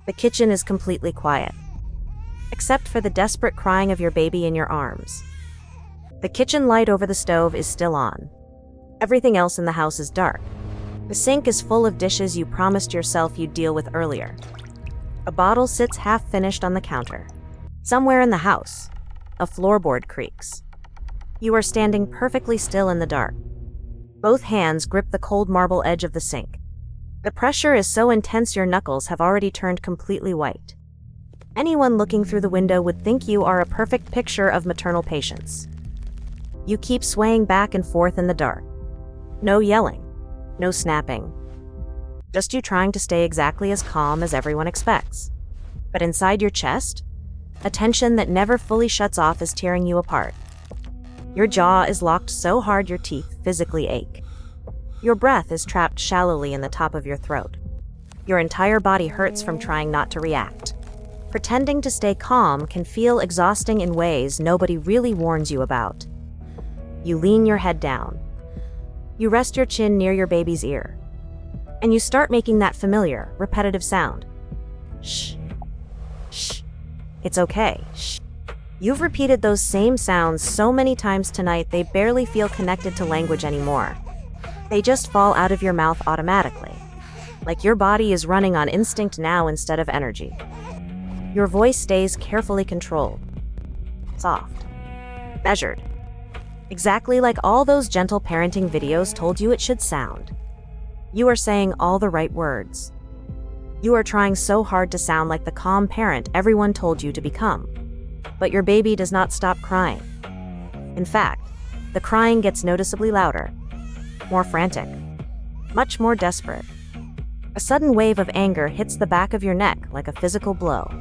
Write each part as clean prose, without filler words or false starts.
The kitchen is completely quiet, except for the desperate crying of your baby in your arms. The kitchen light over the stove is still on. Everything else in the house is dark. The sink is full of dishes you promised yourself you'd deal with earlier. A bottle sits half-finished on the counter. Somewhere in the house, a floorboard creaks. You are standing perfectly still in the dark. Both hands grip the cold marble edge of the sink. The pressure is so intense your knuckles have already turned completely white. Anyone looking through the window would think you are a perfect picture of maternal patience. You keep swaying back and forth in the dark. No yelling, no snapping. Just you trying to stay exactly as calm as everyone expects. But inside your chest, a tension that never fully shuts off is tearing you apart. Your jaw is locked so hard your teeth physically ache. Your breath is trapped shallowly in the top of your throat. Your entire body hurts from trying not to react. Pretending to stay calm can feel exhausting in ways nobody really warns you about. You lean your head down. You rest your chin near your baby's ear. And you start making that familiar, repetitive sound. Shh. Shh. It's okay. Shh. You've repeated those same sounds so many times tonight they barely feel connected to language anymore. They just fall out of your mouth automatically, like your body is running on instinct now instead of energy. Your voice stays carefully controlled, soft, measured, exactly like all those gentle parenting videos told you it should sound. You are saying all the right words. You are trying so hard to sound like the calm parent everyone told you to become. But your baby does not stop crying. In fact, the crying gets noticeably louder, more frantic, much more desperate. A sudden wave of anger hits the back of your neck like a physical blow.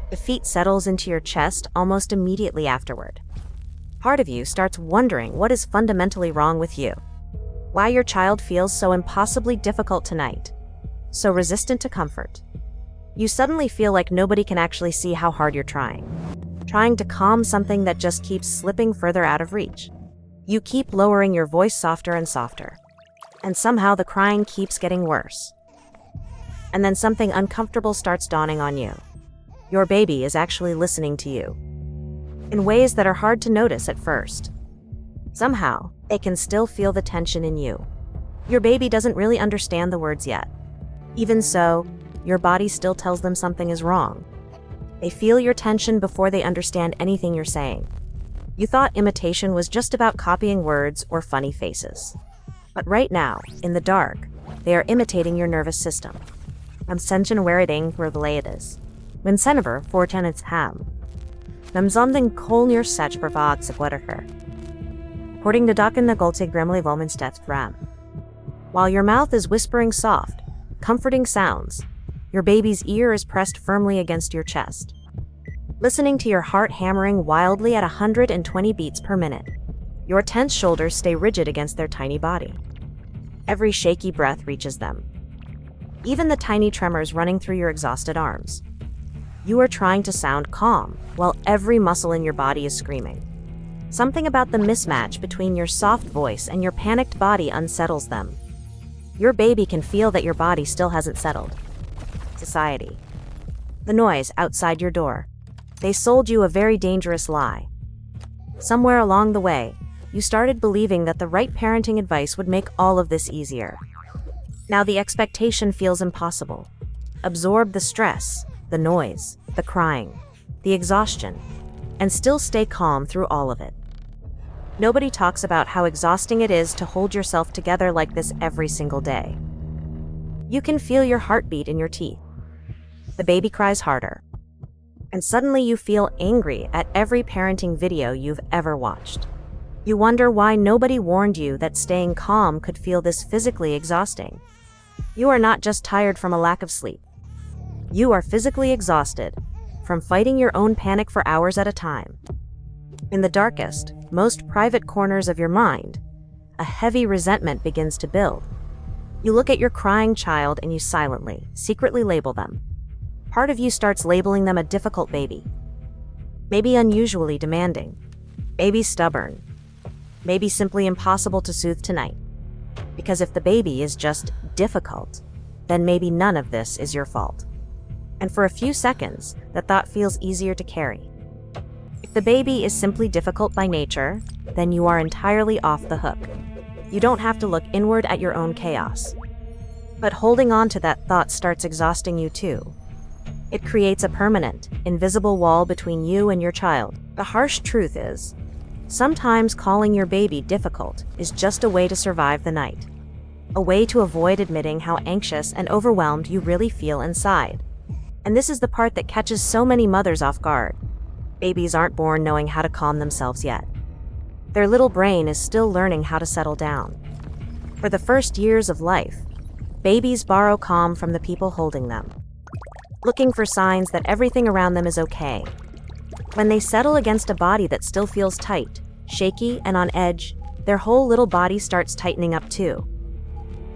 Defeat settles into your chest almost immediately afterward. Part of you starts wondering what is fundamentally wrong with you. Why your child feels so impossibly difficult tonight, so resistant to comfort. You suddenly feel like nobody can actually see how hard you're trying to calm something that just keeps slipping further out of reach. You keep lowering your voice softer and softer, and somehow the crying keeps getting worse. And then something uncomfortable starts dawning on you. Your baby is actually listening to you, in ways that are hard to notice at first. Somehow, they can still feel the tension in you. Your baby doesn't really understand the words yet. Even so, your body still tells them something is wrong. They feel your tension before they understand anything you're saying. You thought imitation was just about copying words or funny faces. But right now, in the dark, they are imitating your nervous system. Namsension verledes. When Senever fortenets ham. Namzomden kolnir sech bravag segwetterker. According to Dakin the Goltig Gremley Volmenstedt Ram. While your mouth is whispering soft, comforting sounds, your baby's ear is pressed firmly against your chest, listening to your heart hammering wildly at 120 beats per minute. Your tense shoulders stay rigid against their tiny body. Every shaky breath reaches them, even the tiny tremors running through your exhausted arms. You are trying to sound calm, while every muscle in your body is screaming. Something about the mismatch between your soft voice and your panicked body unsettles them. Your baby can feel that your body still hasn't settled. Society. The noise outside your door. They sold you a very dangerous lie. Somewhere along the way, you started believing that the right parenting advice would make all of this easier. Now the expectation feels impossible. Absorb the stress, the noise, the crying, the exhaustion, and still stay calm through all of it. Nobody talks about how exhausting it is to hold yourself together like this every single day. You can feel your heartbeat in your teeth. The baby cries harder. And suddenly you feel angry at every parenting video you've ever watched. You wonder why nobody warned you that staying calm could feel this physically exhausting. You are not just tired from a lack of sleep. You are physically exhausted from fighting your own panic for hours at a time. In the darkest, most private corners of your mind, a heavy resentment begins to build. You look at your crying child and you silently, secretly label them. Part of you starts labeling them a difficult baby. Maybe unusually demanding. Maybe stubborn. Maybe simply impossible to soothe tonight. Because if the baby is just difficult, then maybe none of this is your fault. And for a few seconds, the thought feels easier to carry. If the baby is simply difficult by nature, then you are entirely off the hook. You don't have to look inward at your own chaos. But holding on to that thought starts exhausting you too. It creates a permanent, invisible wall between you and your child. The harsh truth is, sometimes calling your baby difficult is just a way to survive the night. A way to avoid admitting how anxious and overwhelmed you really feel inside. And this is the part that catches so many mothers off guard. Babies aren't born knowing how to calm themselves yet. Their little brain is still learning how to settle down. For the first years of life, babies borrow calm from the people holding them, looking for signs that everything around them is okay. When they settle against a body that still feels tight, shaky, and on edge, their whole little body starts tightening up too.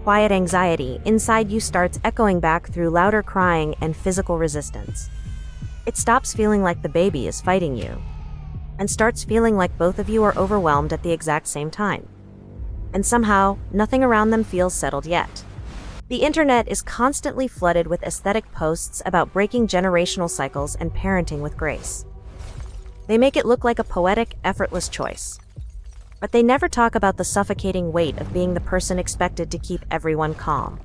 Quiet anxiety inside you starts echoing back through louder crying and physical resistance. It stops feeling like the baby is fighting you, and starts feeling like both of you are overwhelmed at the exact same time. And somehow, nothing around them feels settled yet. The internet is constantly flooded with aesthetic posts about breaking generational cycles and parenting with grace. They make it look like a poetic, effortless choice. But they never talk about the suffocating weight of being the person expected to keep everyone calm.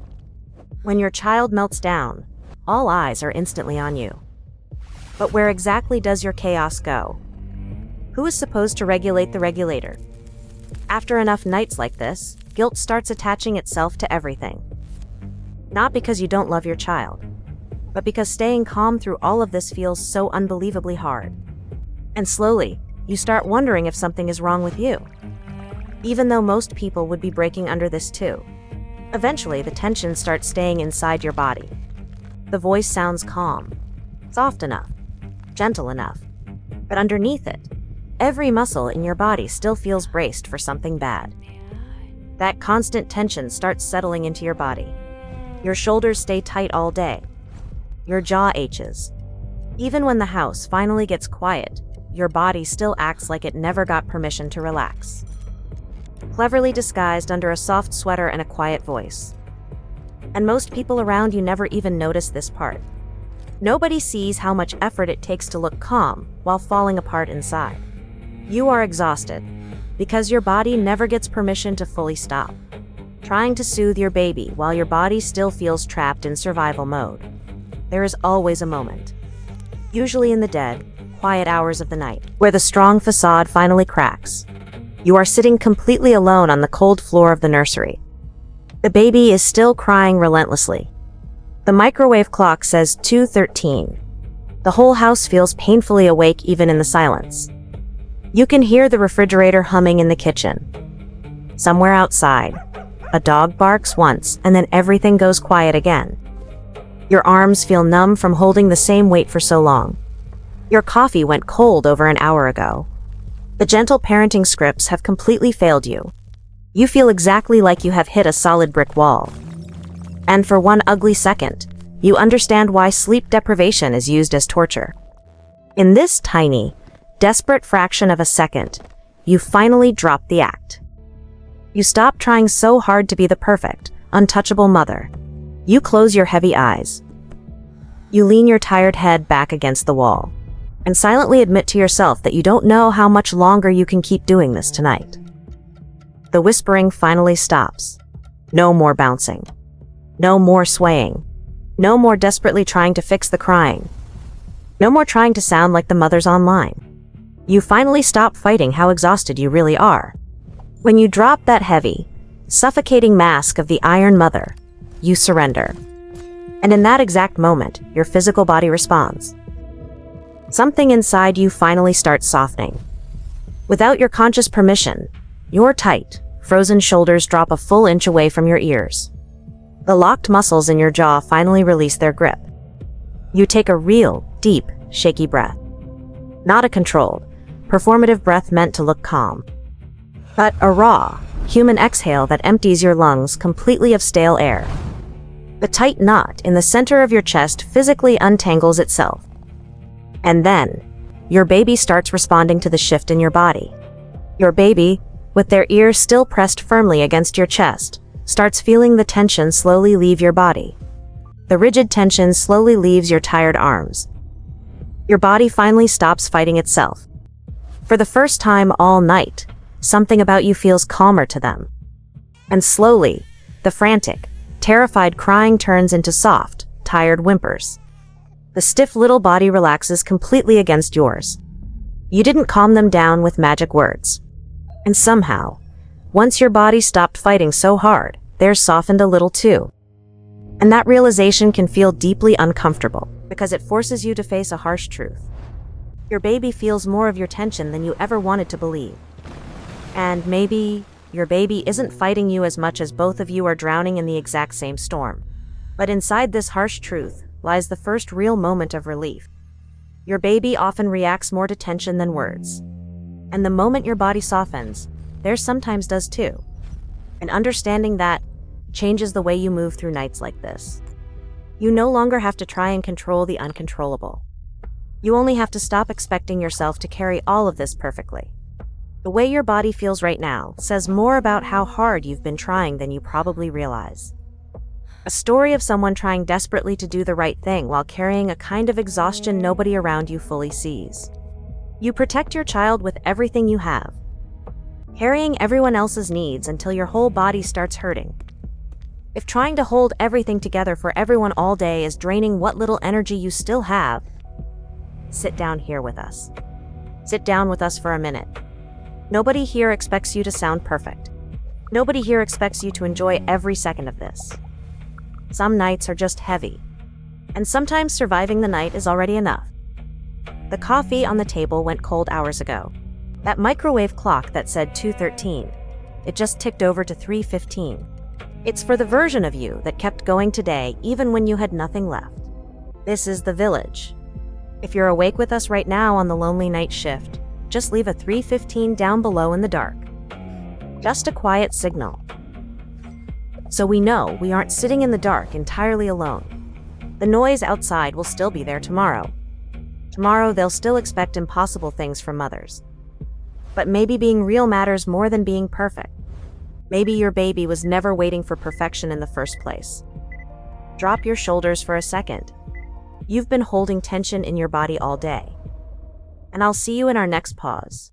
When your child melts down, all eyes are instantly on you. But where exactly does your chaos go? Who is supposed to regulate the regulator? After enough nights like this, guilt starts attaching itself to everything. Not because you don't love your child, but because staying calm through all of this feels so unbelievably hard. And slowly, you start wondering if something is wrong with you. Even though most people would be breaking under this too. Eventually, the tension starts staying inside your body. The voice sounds calm, soft enough, gentle enough. But underneath it, every muscle in your body still feels braced for something bad. That constant tension starts settling into your body. Your shoulders stay tight all day. Your jaw aches. Even when the house finally gets quiet, your body still acts like it never got permission to relax. Cleverly disguised under a soft sweater and a quiet voice. And most people around you never even notice this part. Nobody sees how much effort it takes to look calm while falling apart inside. You are exhausted because your body never gets permission to fully stop. Trying to soothe your baby while your body still feels trapped in survival mode. There is always a moment, usually in the dead, quiet hours of the night, where the strong facade finally cracks. You are sitting completely alone on the cold floor of the nursery. The baby is still crying relentlessly. The microwave clock says 2:13. The whole house feels painfully awake even in the silence. You can hear the refrigerator humming in the kitchen. Somewhere outside, a dog barks once and then everything goes quiet again. Your arms feel numb from holding the same weight for so long. Your coffee went cold over an hour ago. The gentle parenting scripts have completely failed you. You feel exactly like you have hit a solid brick wall. And for one ugly second, you understand why sleep deprivation is used as torture. In this tiny, desperate fraction of a second, you finally drop the act. You stop trying so hard to be the perfect, untouchable mother. You close your heavy eyes. You lean your tired head back against the wall and silently admit to yourself that you don't know how much longer you can keep doing this tonight. The whispering finally stops. No more bouncing. No more swaying. No more desperately trying to fix the crying. No more trying to sound like the mothers online. You finally stop fighting how exhausted you really are. When you drop that heavy, suffocating mask of the iron mother, you surrender. And in that exact moment, your physical body responds. Something inside you finally starts softening. Without your conscious permission, your tight, frozen shoulders drop a full inch away from your ears. The locked muscles in your jaw finally release their grip. You take a real, deep, shaky breath. Not a controlled, performative breath meant to look calm, but a raw, human exhale that empties your lungs completely of stale air. The tight knot in the center of your chest physically untangles itself. And then, your baby starts responding to the shift in your body. Your baby, with their ears still pressed firmly against your chest, starts feeling the tension slowly leave your body. The rigid tension slowly leaves your tired arms. Your body finally stops fighting itself. For the first time all night, something about you feels calmer to them. And slowly, the frantic, terrified crying turns into soft, tired whimpers. The stiff little body relaxes completely against yours. You didn't calm them down with magic words. And somehow, once your body stopped fighting so hard, theirs softened a little too. And that realization can feel deeply uncomfortable, because it forces you to face a harsh truth. Your baby feels more of your tension than you ever wanted to believe. And maybe your baby isn't fighting you as much as both of you are drowning in the exact same storm. But inside this harsh truth lies the first real moment of relief. Your baby often reacts more to tension than words. And the moment your body softens, theirs sometimes does too. And understanding that changes the way you move through nights like this. You no longer have to try and control the uncontrollable. You only have to stop expecting yourself to carry all of this perfectly. The way your body feels right now says more about how hard you've been trying than you probably realize. A story of someone trying desperately to do the right thing while carrying a kind of exhaustion nobody around you fully sees. You protect your child with everything you have, carrying everyone else's needs until your whole body starts hurting. If trying to hold everything together for everyone all day is draining what little energy you still have, sit down here with us. Sit down with us for a minute. Nobody here expects you to sound perfect. Nobody here expects you to enjoy every second of this. Some nights are just heavy, and sometimes surviving the night is already enough. The coffee on the table went cold hours ago. That microwave clock that said 2:13, it just ticked over to 3:15. It's for the version of you that kept going today even when you had nothing left. This is the village. If you're awake with us right now on the lonely night shift, just leave a 3:15 down below in the dark. Just a quiet signal. So we know we aren't sitting in the dark entirely alone. The noise outside will still be there tomorrow. Tomorrow they'll still expect impossible things from mothers. But maybe being real matters more than being perfect. Maybe your baby was never waiting for perfection in the first place. Drop your shoulders for a second. You've been holding tension in your body all day. And I'll see you in our next pause.